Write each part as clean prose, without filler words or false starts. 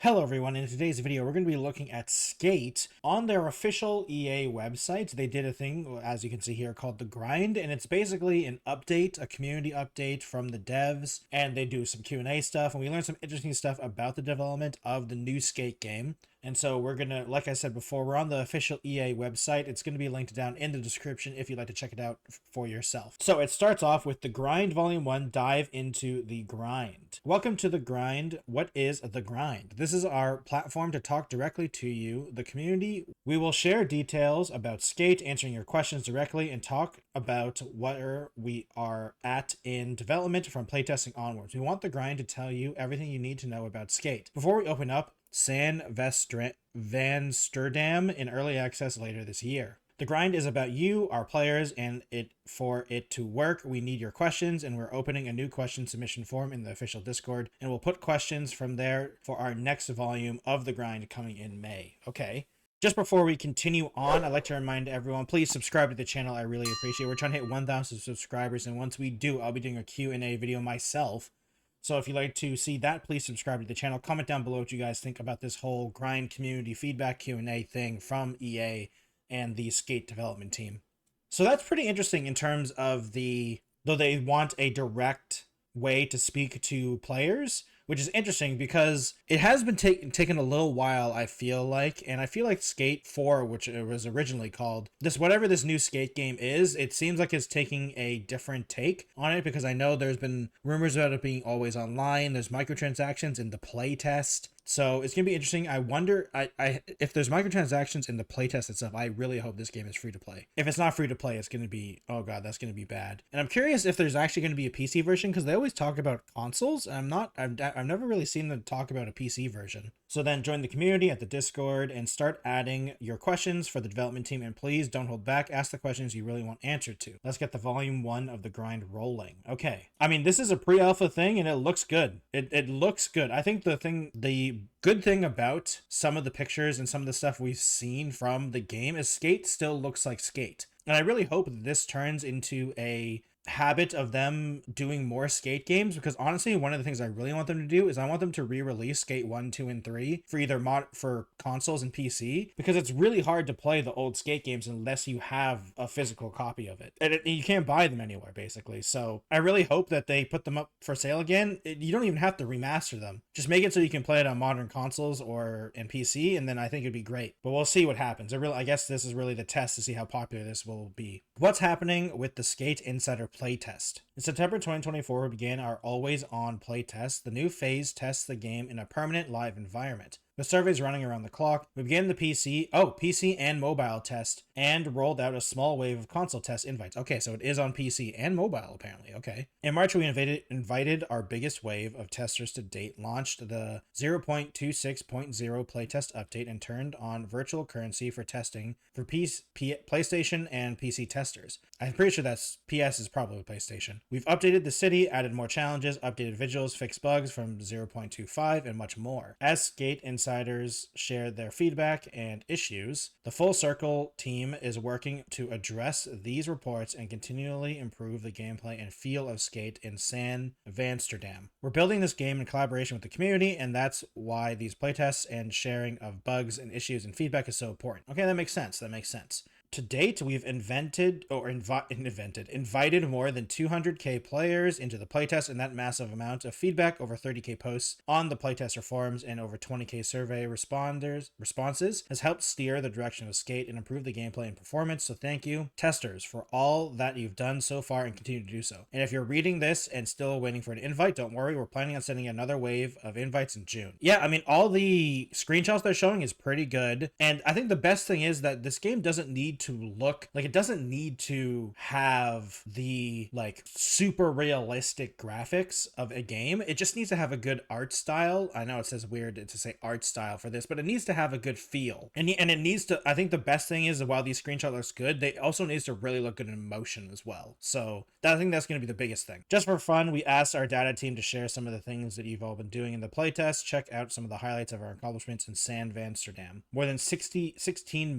Hello everyone, in today's video we're going to be looking at Skate. On their official EA website, they did a thing, as you can see here, called The Grind, and it's basically an update, a community update from the devs, and they do some Q&A stuff, and we learned some interesting stuff about the development of the new Skate game. And so we're going to, like I said before, we're on the official EA website. It's going to be linked down in the description if you'd like to check it out for yourself. So it starts off with The Grind Volume 1, Dive into the Grind. Welcome to The Grind. What is The Grind? This is our platform to talk directly to you, the community. We will share details about Skate, answering your questions directly, and talk about where we are at in development from playtesting onwards. We want The Grind to tell you everything you need to know about Skate. Before we open up San Vansterdam in early access later this year. The Grind is about you, our players, and for it to work, we need your questions, and we're opening a new question submission form in the official Discord, and we'll put questions from there for our next volume of The Grind coming in May. Okay. Just before we continue on, I'd like to remind everyone, please subscribe to the channel. I really appreciate it. We're trying to hit 1,000 subscribers, and once we do, I'll be doing a Q&A video myself. So if you'd like to see that, please subscribe to the channel. Comment down below what you guys think about this whole Grind community feedback Q&A thing from EA and the Skate development team. So that's pretty interesting in terms of though they want a direct way to speak to players, which is interesting because it has been taken a little while, I feel like, and I feel like Skate 4, which it was originally called, whatever this new Skate game is, it seems like it's taking a different take on it, because I know there's been rumors about it being always online, there's microtransactions in the playtest. So it's going to be interesting. I wonder if there's microtransactions in the playtest itself. I really hope this game is free to play. If it's not free to play, it's going to be, oh god, that's going to be bad. And I'm curious if there's actually going to be a PC version, because they always talk about consoles. And I've never really seen them talk about a PC version. So then join the community at the Discord and start adding your questions for the development team. And please don't hold back. Ask the questions you really want answered to. Let's get the volume 1 of The Grind rolling. Okay. I mean, this is a pre-alpha thing and it looks good. It looks good. I think the good thing about some of the pictures and some of the stuff we've seen from the game is Skate still looks like Skate. And I really hope that this turns into a habit of them doing more Skate games, because honestly, one of the things I really want them to do is I want them to re-release Skate 1, 2, and 3 for either for consoles and PC, because it's really hard to play the old Skate games unless you have a physical copy of it. And you can't buy them anywhere, basically. So I really hope that they put them up for sale again. You don't even have to remaster them. Just make it so you can play it on modern consoles or in PC, and then I think it'd be great. But we'll see what happens. I guess this is really the test to see how popular this will be. What's happening with the Skate Insider playtest? In September 2024, we began our always-on playtest. The new phase tests the game in a permanent live environment. The survey is running around the clock. We began the PC and mobile test, and rolled out a small wave of console test invites. Okay, so it is on PC and mobile, apparently. Okay. In March, we invited our biggest wave of testers to date, launched the 0.26.0 playtest update, and turned on virtual currency for testing for PlayStation and PC testers. I'm pretty sure that's PS is probably PlayStation. We've updated the city, added more challenges, updated visuals, fixed bugs from 0.25, and much more. As Skate Insiders shared their feedback and issues, the Full Circle team is working to address these reports and continually improve the gameplay and feel of Skate in San Vansterdam. We're building this game in collaboration with the community, and that's why these playtests and sharing of bugs and issues and feedback is so important. Okay, that makes sense. To date, we've invited more than 200k players into the playtest, and that massive amount of feedback, over 30k posts on the playtester forums and over 20k survey responses, has helped steer the direction of Skate and improve the gameplay and performance. So thank you, testers, for all that you've done so far and continue to do so. And if you're reading this and still waiting for an invite, don't worry, we're planning on sending another wave of invites in June. Yeah, I mean, all the screenshots they're showing is pretty good, and I think the best thing is that this game doesn't need to look like, it doesn't need to have the like super realistic graphics of a game. It just needs to have a good art style. I know it says weird to say art style for this, but it needs to have a good feel, and it needs to, I think the best thing is that while these screenshots looks good, they also needs to really look good in motion as well. So I think that's going to be the biggest thing. Just for fun, we asked our data team to share some of the things that you've all been doing in the playtest. Check out some of the highlights of our accomplishments in San Vansterdam. More than 16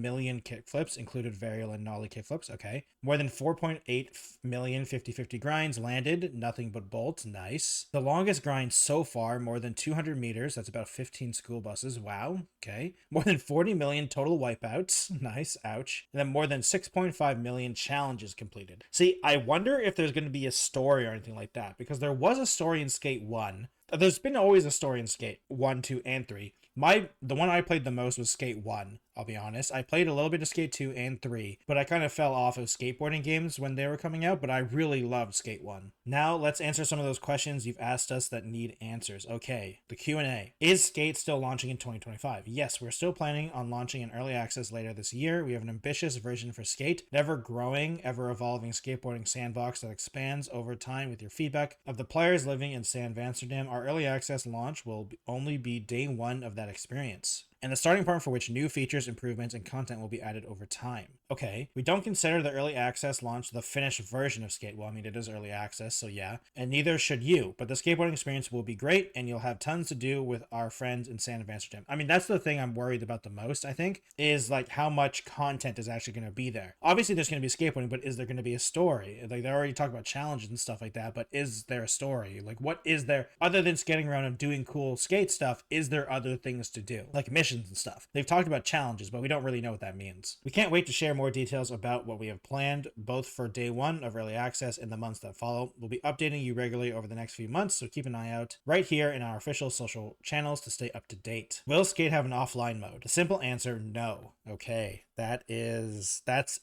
million kickflips, including included varial and nollie kickflips. Okay. More than 4.8 million 50-50 grinds landed, nothing but bolts. Nice. The longest grind so far, more than 200 meters. That's about 15 school buses. Wow. Okay. More than 40 million total wipeouts. Nice. Ouch. And then more than 6.5 million challenges completed. See, I wonder if there's going to be a story or anything like that, because there was a story in Skate 1. There's been always a story in Skate 1, 2, and 3. The one I played the most was Skate 1, I'll be honest. I played a little bit of Skate 2 and 3, but I kind of fell off of skateboarding games when they were coming out, but I really loved Skate 1. Now, let's answer some of those questions you've asked us that need answers. Okay, the Q&A. Is Skate still launching in 2025? Yes, we're still planning on launching in early access later this year. We have an ambitious version for Skate, an ever-growing, ever-evolving skateboarding sandbox that expands over time with your feedback. Of the players living in San Amsterdam, our early access launch will only be day one of that experience, and the starting point for which new features, improvements, and content will be added over time. Okay, we don't consider the early access launch the finished version of Skate. Well, I mean, it is early access, so yeah, and neither should you, but the skateboarding experience will be great, and you'll have tons to do with our friends in San Amsterdam. I mean, that's the thing I'm worried about the most, I think, is like how much content is actually going to be there. Obviously, there's going to be skateboarding, but is there going to be a story? Like, they already talked about challenges and stuff like that, but is there a story? Like, what is there, other than skating around and doing cool skate stuff, is there other things to do? Like missions and stuff. They've talked about challenges, but we don't really know what that means. We can't wait to share more details about what we have planned, both for day one of early access and the months that follow. We'll be updating you regularly over the next few months, so keep an eye out right here in our official social channels to stay up to date. Will Skate have an offline mode? A simple answer, no. Okay, that's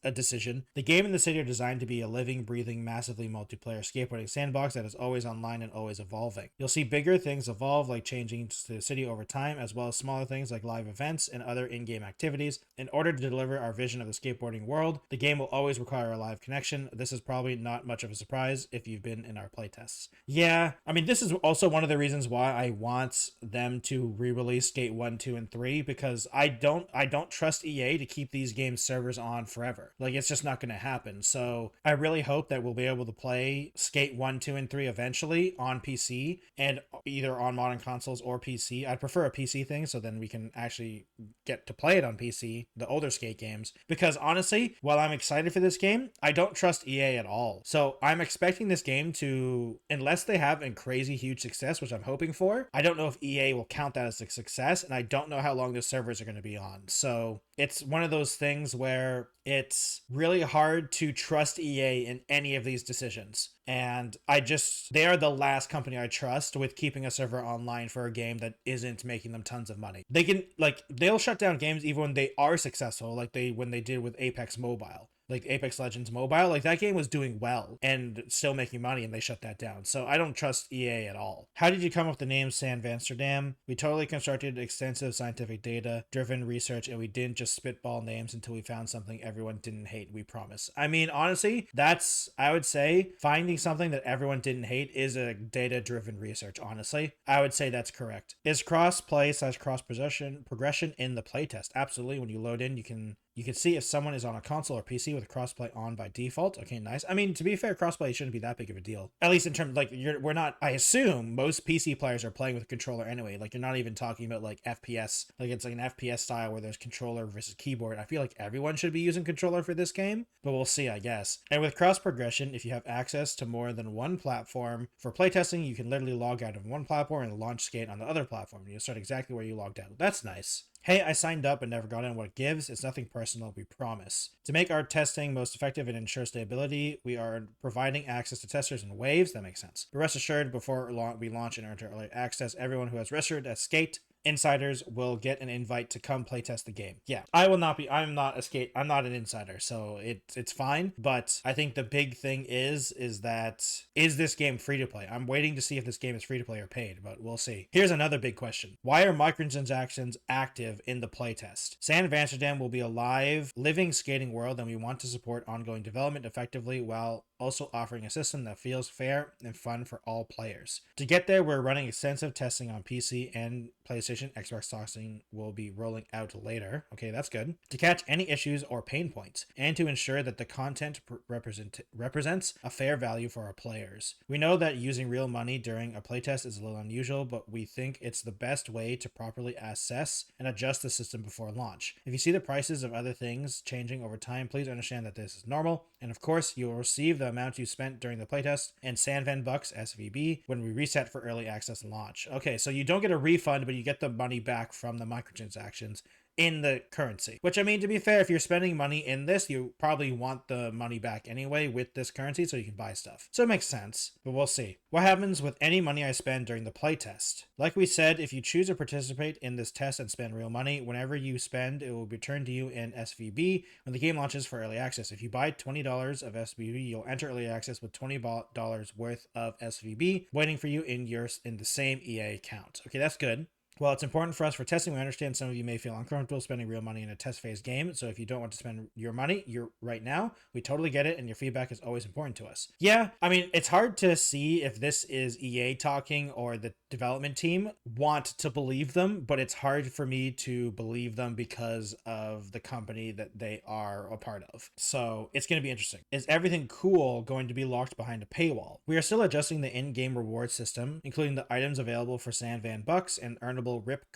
a decision. The game and the city are designed to be a living, breathing, massively multiplayer skateboarding sandbox that is always online and always evolving. You'll see bigger things evolve, like changing to the city over time, as well as smaller things like live events and other in-game activities. In order to deliver our vision of the skateboarding world, the game will always require a live connection. This is probably not much of a surprise if you've been in our playtests. Yeah, I mean, this is also one of the reasons why I want them to re-release Skate 1, 2, and 3, because I don't trust EA to keep these games servers on forever. Like, it's just not going to happen. So I really hope that we'll be able to play Skate 1, 2, and 3 eventually on PC, and either on modern consoles or PC. I'd prefer a PC thing, so then we can actually get to play it on PC, the older Skate games, because honestly, while I'm excited for this game, I don't trust EA at all. So I'm expecting this game to, unless they have a crazy huge success, which I'm hoping for, I don't know if EA will count that as a success, and I don't know how long the servers are going to be on. So it's one of those things where it's really hard to trust EA in any of these decisions. And they are the last company I trust with keeping a server online for a game that isn't making them tons of money. They'll shut down games even when they are successful, like when they did with Apex Mobile. Like Apex Legends Mobile, like that game was doing well and still making money, and they shut that down. So I don't trust EA at all. How did you come up with the name San Amsterdam? We totally constructed extensive scientific data driven research, and we didn't just spitball names until we found something everyone didn't hate, we promise. I mean, honestly, I would say finding something that everyone didn't hate is a data driven research. Honestly, I would say that's correct. Is cross-play / cross-progression in the playtest? Absolutely. When you load in, you can see if someone is on a console or PC with crossplay on by default. Okay, nice. I mean, to be fair, crossplay shouldn't be that big of a deal. At least in terms, I assume most PC players are playing with a controller anyway. Like, you're not even talking about like FPS. Like, it's like an FPS style where there's controller versus keyboard. I feel like everyone should be using controller for this game, but we'll see, I guess. And with cross progression, if you have access to more than one platform for playtesting, you can literally log out of one platform and launch Skate on the other platform. You'll start exactly where you logged out. That's nice. Hey, I signed up and never got in. What it gives, it's nothing personal, we promise. To make our testing most effective and ensure stability, we are providing access to testers in waves. That makes sense. But rest assured, before we launch and enter early access, everyone who has registered as Skate insiders will get an invite to come playtest the game. Yeah, I'm not an insider, so it's fine. But I think the big thing is this game free to play? I'm waiting to see if this game is free to play or paid, but we'll see. Here's another big question. Why are microtransactions active in the playtest? San Amsterdam will be a live, living skating world, and we want to support ongoing development effectively while also offering a system that feels fair and fun for all players. To get there, we're running extensive testing on PC and PlayStation. Xbox testing will be rolling out later. Okay, that's good. To catch any issues or pain points, and to ensure that the content represents a fair value for our players. We know that using real money during a playtest is a little unusual, but we think it's the best way to properly assess and adjust the system before launch. If you see the prices of other things changing over time, please understand that this is normal, and of course, you will receive the amount you spent during the playtest and Sandvan Bucks SVB when we reset for early access launch. Okay, so you don't get a refund, but you get the money back from the microtransactions in the currency. Which, I mean, to be fair, if you're spending money in this, you probably want the money back anyway with this currency so you can buy stuff. So it makes sense, but we'll see. What happens with any money I spend during the playtest? Like we said, if you choose to participate in this test and spend real money, whenever you spend, it will be returned to you in SVB when the game launches for early access. If you buy $20 of SVB, you'll enter early access with $20 worth of SVB waiting for you in the same EA account. Okay, that's good. Well, it's important for us for testing. We understand some of you may feel uncomfortable spending real money in a test phase game. So if you don't want to spend your money right now, we totally get it. And your feedback is always important to us. Yeah, I mean, it's hard to see if this is EA talking or the development team want to believe them, but it's hard for me to believe them because of the company that they are a part of. So it's going to be interesting. Is everything cool going to be locked behind a paywall? We are still adjusting the in-game reward system, including the items available for Sandvan Bucks and earnable rip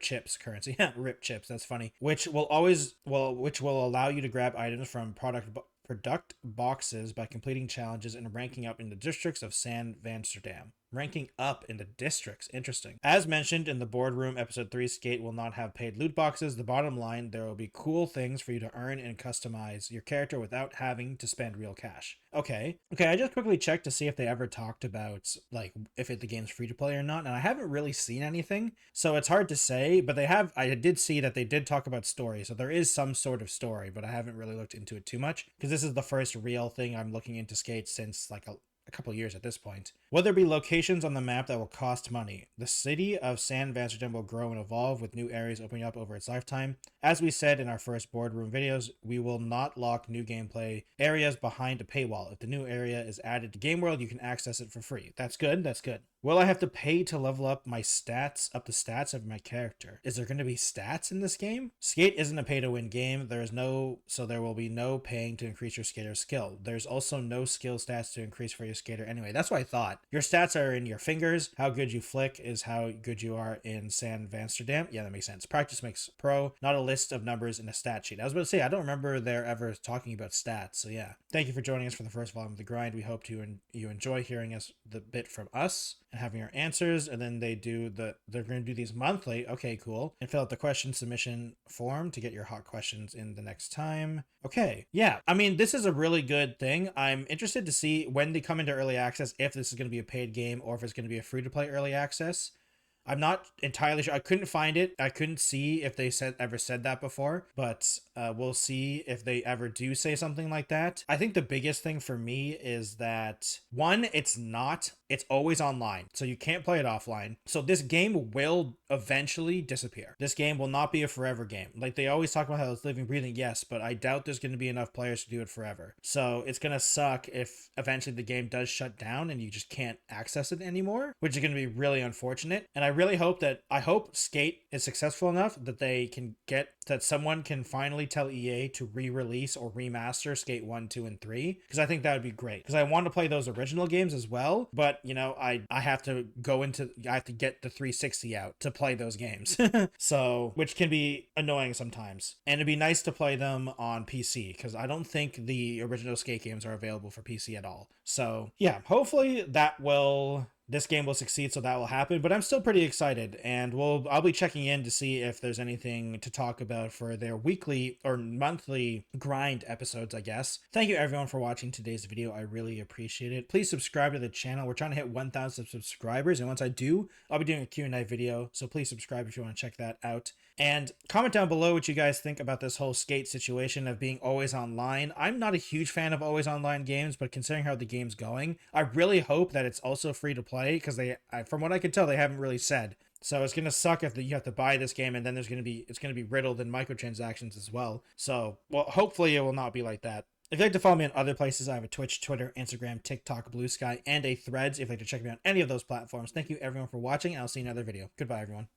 chips currency. Rip chips, that's funny. Which will allow you to grab items from product boxes by completing challenges and ranking up in the districts of San Vansterdam. Ranking up in the districts. Interesting. As mentioned in the boardroom episode 3, Skate will not have paid loot boxes. The bottom line, there will be cool things for you to earn and customize your character without having to spend real cash. Okay, I just quickly checked to see if they ever talked about, like, if the game's free to play or not, and I haven't really seen anything, so it's hard to say, but I did see that they did talk about story, so there is some sort of story, but I haven't really looked into it too much, because this is the first real thing I'm looking into Skate since, like, a couple of years at this point. Will there be locations on the map that will cost money? The city of San Vansterdam will grow and evolve with new areas opening up over its lifetime. As we said in our first boardroom videos, we will not lock new gameplay areas behind a paywall. If the new area is added to Game World, you can access it for free. That's good. Will I have to pay to level up my stats, up the stats of my character? Is there going to be stats in this game? Skate isn't a pay-to-win game. So there will be no paying to increase your skater's skill. There's also no skill stats to increase for your skater anyway. That's what I thought. Your stats are in your fingers. How good you flick is how good you are in San Vansterdam. Yeah, that makes sense. Practice makes pro, not a list of numbers in a stat sheet. I was about to say, I don't remember there ever talking about stats. So yeah, thank you for joining us for the first volume of The Grind. We hope you enjoy hearing the bit from us and having our answers. And then they're going to do these monthly. Okay, cool. And fill out the question submission form to get your hot questions in the next time. Okay, yeah, I mean, this is a really good thing. I'm interested to see when they come into early access, if this is going to be a paid game or if it's going to be a free-to-play early access. I'm not entirely sure. I couldn't find it. I couldn't see if they ever said that before, but we'll see if they ever do say something like that. I think the biggest thing for me is that, one, it's always online, so you can't play it offline. So this game will eventually disappear. This game will not be a forever game. Like they always talk about how it's living, breathing, yes, but I doubt there's going to be enough players to do it forever. So it's going to suck if eventually the game does shut down and you just can't access it anymore, which is going to be really unfortunate. And I hope Skate is successful enough that someone can finally tell EA to re-release or remaster Skate 1, 2, and 3, because I think that would be great, because I want to play those original games as well, but I have to get the 360 out to play those games. So, which can be annoying sometimes, and it'd be nice to play them on PC, because I don't think the original Skate games are available for PC at all. So yeah, hopefully this game will succeed, so that will happen, but I'm still pretty excited, and I'll be checking in to see if there's anything to talk about for their weekly or monthly grind episodes, I guess. Thank you everyone for watching today's video. I really appreciate it. Please subscribe to the channel. We're trying to hit 1,000 subscribers, and once I do, I'll be doing a Q&A video, so please subscribe if you want to check that out. And comment down below what you guys think about this whole Skate situation of being always online. I'm not a huge fan of always online games, but considering how the game's going, I really hope that it's also free to play, because from what I can tell, they haven't really said. So it's going to suck if you have to buy this game, and then it's going to be riddled in microtransactions as well. So, well, hopefully it will not be like that. If you'd like to follow me on other places, I have a Twitch, Twitter, Instagram, TikTok, Blue Sky, and a Threads. If you'd like to check me out on any of those platforms, thank you everyone for watching, and I'll see you in another video. Goodbye, everyone.